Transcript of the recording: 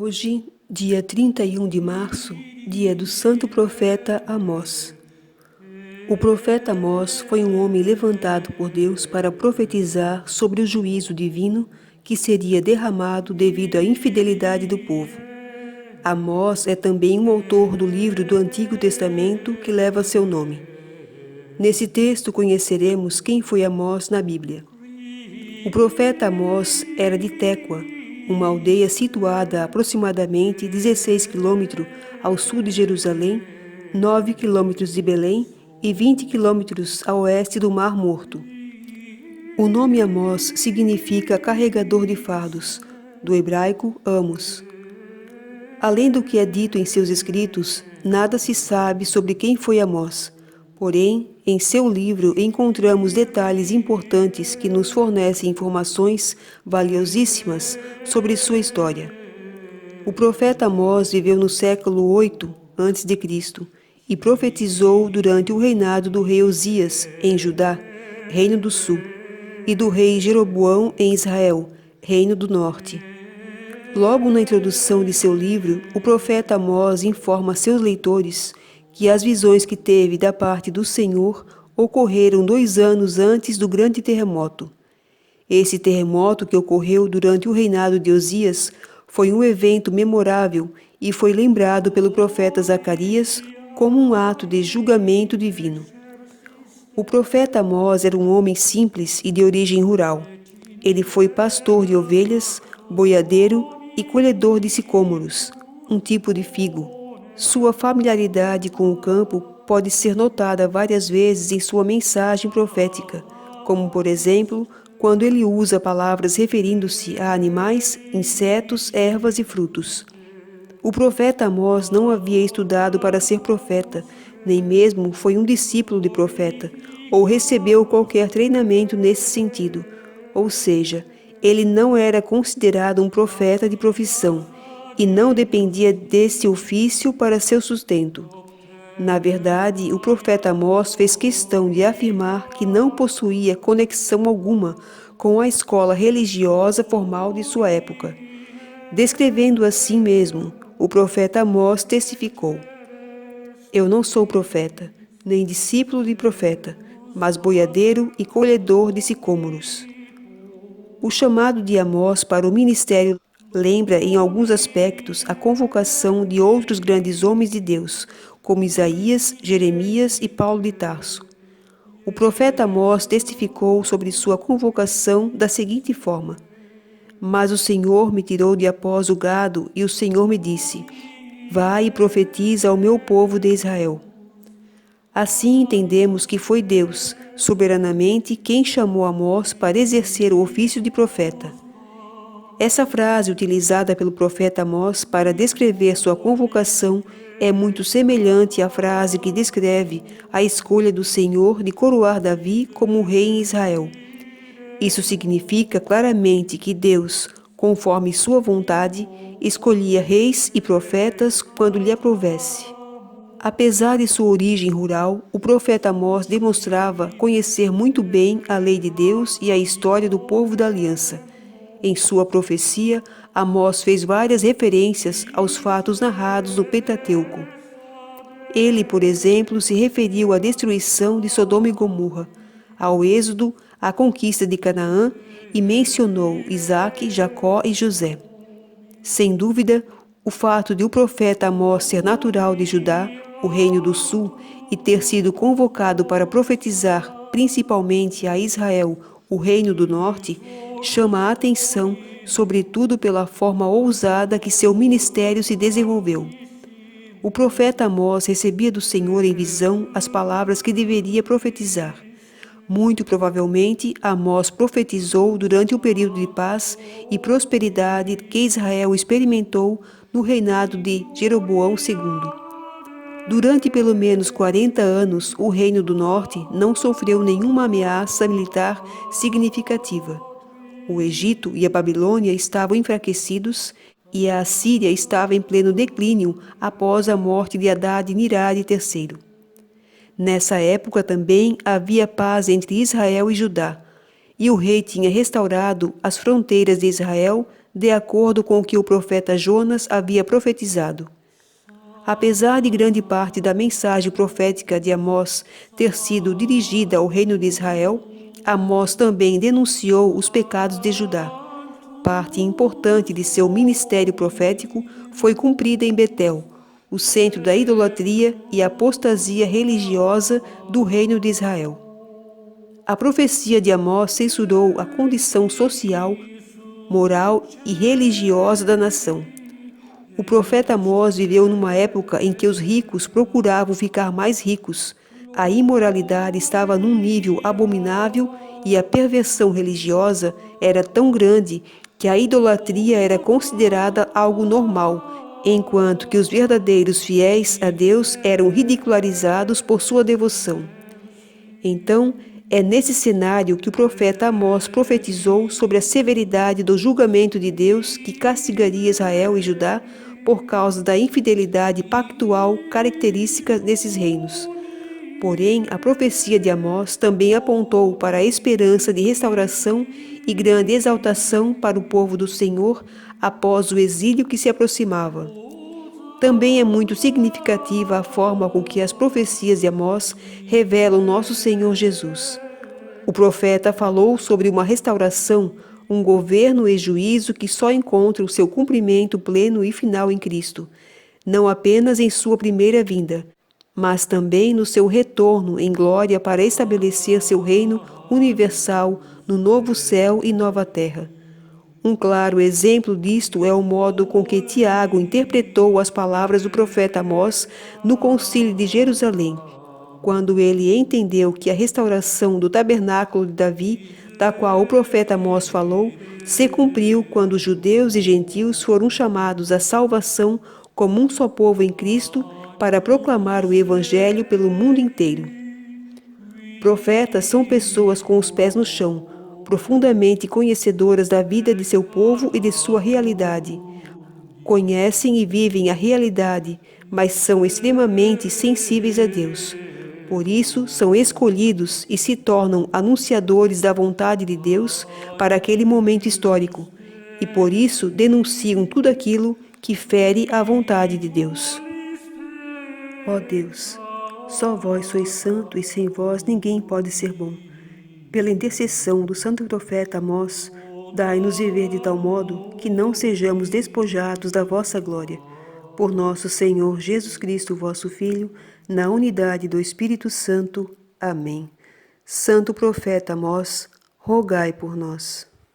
Hoje, dia 31 de março, dia do santo profeta Amós. O profeta Amós foi um homem levantado por Deus para profetizar sobre o juízo divino que seria derramado devido à infidelidade do povo. Amós é também um autor do livro do Antigo Testamento que leva seu nome. Nesse texto conheceremos quem foi Amós na Bíblia. O profeta Amós era de Técoa, uma aldeia situada a aproximadamente 16 quilômetros ao sul de Jerusalém, 9 quilômetros de Belém e 20 quilômetros a oeste do Mar Morto. O nome Amós significa carregador de fardos, do hebraico Amos. Além do que é dito em seus escritos, nada se sabe sobre quem foi Amós. Porém, em seu livro encontramos detalhes importantes que nos fornecem informações valiosíssimas sobre sua história. O profeta Amós viveu no século 8 a.C. e profetizou durante o reinado do rei Uzias, em Judá, Reino do Sul, e do rei Jeroboão em Israel, Reino do Norte. Logo na introdução de seu livro, o profeta Amós informa seus leitores que as visões que teve da parte do Senhor ocorreram 2 anos antes do grande terremoto. Esse terremoto que ocorreu durante o reinado de Uzias foi um evento memorável e foi lembrado pelo profeta Zacarias como um ato de julgamento divino. O profeta Amós era um homem simples e de origem rural. Ele foi pastor de ovelhas, boiadeiro e colhedor de sicômoros, um tipo de figo. Sua familiaridade com o campo pode ser notada várias vezes em sua mensagem profética, como, por exemplo, quando ele usa palavras referindo-se a animais, insetos, ervas e frutos. O profeta Amós não havia estudado para ser profeta, nem mesmo foi um discípulo de profeta, ou recebeu qualquer treinamento nesse sentido, ou seja, ele não era considerado um profeta de profissão, e não dependia desse ofício para seu sustento. Na verdade, o profeta Amós fez questão de afirmar que não possuía conexão alguma com a escola religiosa formal de sua época. Descrevendo assim mesmo, o profeta Amós testificou: "Eu não sou profeta, nem discípulo de profeta, mas boiadeiro e colhedor de sicômoros." O chamado de Amós para o ministério lembra em alguns aspectos a convocação de outros grandes homens de Deus, como Isaías, Jeremias e Paulo de Tarso. O profeta Amós testificou sobre sua convocação da seguinte forma: "Mas o Senhor me tirou de após o gado, e o Senhor me disse: vai e profetiza ao meu povo de Israel." Assim entendemos que foi Deus, soberanamente, quem chamou Amós para exercer o ofício de profeta. Essa frase utilizada pelo profeta Amós para descrever sua convocação é muito semelhante à frase que descreve a escolha do Senhor de coroar Davi como rei em Israel. Isso significa claramente que Deus, conforme sua vontade, escolhia reis e profetas quando lhe aprovesse. Apesar de sua origem rural, o profeta Amós demonstrava conhecer muito bem a lei de Deus e a história do povo da aliança. Em sua profecia, Amós fez várias referências aos fatos narrados no Pentateuco. Ele, por exemplo, se referiu à destruição de Sodoma e Gomorra, ao êxodo, à conquista de Canaã e mencionou Isaque, Jacó e José. Sem dúvida, o fato de o profeta Amós ser natural de Judá, o Reino do Sul, e ter sido convocado para profetizar principalmente a Israel, o Reino do Norte, chama a atenção, sobretudo pela forma ousada que seu ministério se desenvolveu. O profeta Amós recebia do Senhor em visão as palavras que deveria profetizar. Muito provavelmente, Amós profetizou durante o período de paz e prosperidade que Israel experimentou no reinado de Jeroboão II. Durante pelo menos 40 anos, o Reino do Norte não sofreu nenhuma ameaça militar significativa. O Egito e a Babilônia estavam enfraquecidos e a Assíria estava em pleno declínio após a morte de Hadad-Nirade III. Nessa época também havia paz entre Israel e Judá, e o rei tinha restaurado as fronteiras de Israel de acordo com o que o profeta Jonas havia profetizado. Apesar de grande parte da mensagem profética de Amós ter sido dirigida ao reino de Israel, Amós também denunciou os pecados de Judá. Parte importante de seu ministério profético foi cumprida em Betel, o centro da idolatria e apostasia religiosa do reino de Israel. A profecia de Amós censurou a condição social, moral e religiosa da nação. O profeta Amós viveu numa época em que os ricos procuravam ficar mais ricos, a imoralidade estava num nível abominável e a perversão religiosa era tão grande que a idolatria era considerada algo normal, enquanto que os verdadeiros fiéis a Deus eram ridicularizados por sua devoção. Então, é nesse cenário que o profeta Amós profetizou sobre a severidade do julgamento de Deus que castigaria Israel e Judá por causa da infidelidade pactual característica desses reinos. Porém, a profecia de Amós também apontou para a esperança de restauração e grande exaltação para o povo do Senhor após o exílio que se aproximava. Também é muito significativa a forma com que as profecias de Amós revelam nosso Senhor Jesus. O profeta falou sobre uma restauração, um governo e juízo que só encontra o seu cumprimento pleno e final em Cristo, não apenas em sua primeira vinda, mas também no seu retorno em glória para estabelecer seu reino universal no novo céu e nova terra. Um claro exemplo disto é o modo com que Tiago interpretou as palavras do profeta Amós no Concílio de Jerusalém, quando ele entendeu que a restauração do tabernáculo de Davi, da qual o profeta Amós falou, se cumpriu quando os judeus e gentios foram chamados à salvação como um só povo em Cristo para proclamar o Evangelho pelo mundo inteiro. Profetas são pessoas com os pés no chão, profundamente conhecedoras da vida de seu povo e de sua realidade. Conhecem e vivem a realidade, mas são extremamente sensíveis a Deus. Por isso, são escolhidos e se tornam anunciadores da vontade de Deus para aquele momento histórico, e por isso denunciam tudo aquilo que fere a vontade de Deus. Ó Deus, só vós sois santo e sem vós ninguém pode ser bom. Pela intercessão do santo profeta Amós, dai-nos viver de tal modo que não sejamos despojados da vossa glória. Por nosso Senhor Jesus Cristo, vosso Filho, na unidade do Espírito Santo. Amém. Santo profeta Amós, rogai por nós.